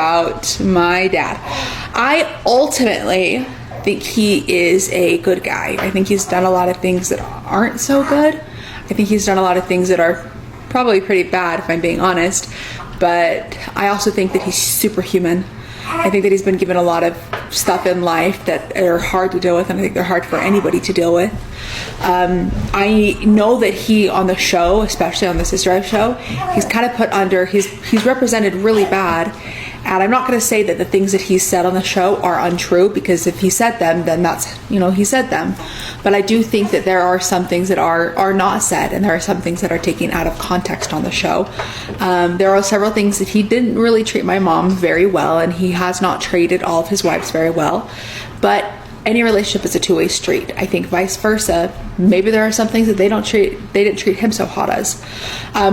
about my dad. I ultimately think he is a good guy. I think he's done a lot of things that aren't so good. I think he's done a lot of things that are probably pretty bad, if I'm being honest. But I also think that he's superhuman. I think that he's been given a lot of stuff in life that are hard to deal with, and I think they're hard for anybody to deal with. I know that he, on the show, especially on the Sister Wives show, he's kind of put under, he's represented really bad. And I'm not going to say that the things that he said on the show are untrue, because if he said them, then that's, he said them. But I do think that there are some things that are not said, and there are some things that are taken out of context on the show. There are several things that he didn't really treat my mom very well, and he has not treated all of his wives very well. But any relationship is a two-way street. I think vice versa. Maybe there are some things that they didn't treat him so hot as.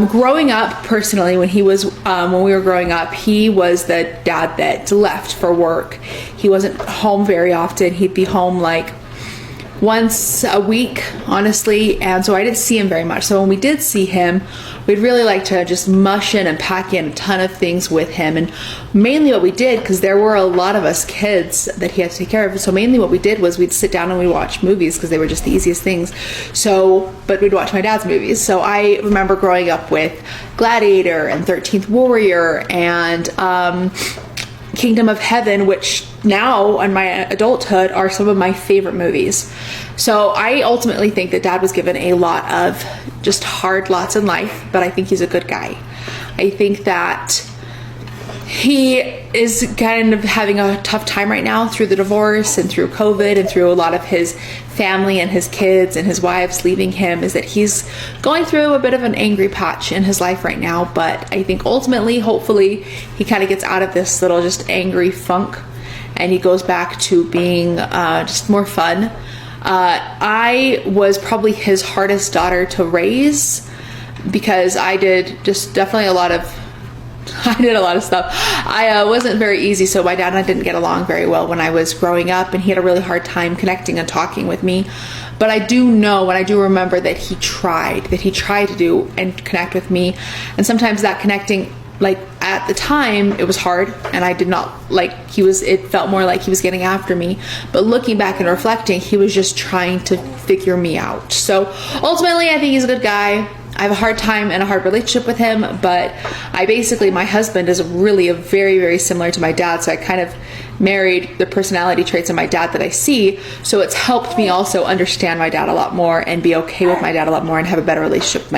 Growing up, personally, when we were growing up, he was the dad that left for work. He wasn't home very often. He'd be home like once a week, honestly, and so I didn't see him very much. So when we did see him, we'd really like to just mush in and pack in a ton of things with him. And mainly what we did, because there were a lot of us kids that he had to take care of, so mainly what we did was we'd sit down and we'd watch movies, because they were just the easiest things. But we'd watch my dad's movies. So I remember growing up with Gladiator and 13th Warrior and Kingdom of Heaven, which now in my adulthood are some of my favorite movies. So I ultimately think that Dad was given a lot of just hard lots in life, but I think he's a good guy. I think that he is kind of having a tough time right now through the divorce and through COVID and through a lot of his family and his kids and his wives leaving him, is that he's going through a bit of an angry patch in his life right now. But I think ultimately, hopefully, he kind of gets out of this little just angry funk and he goes back to being just more fun. I was probably his hardest daughter to raise, because I did a lot of stuff. I wasn't very easy, so my dad and I didn't get along very well when I was growing up, and he had a really hard time connecting and talking with me. But I do know, and I do remember that he tried to do and connect with me, and sometimes that connecting, like at the time, it was hard, and I did not it felt more like he was getting after me. But looking back and reflecting, he was just trying to figure me out. So ultimately, I think he's a good guy. I have a hard time and a hard relationship with him, but my husband is really very, very similar to my dad, so I kind of married the personality traits of my dad that I see, so it's helped me also understand my dad a lot more and be okay with my dad a lot more and have a better relationship with my dad.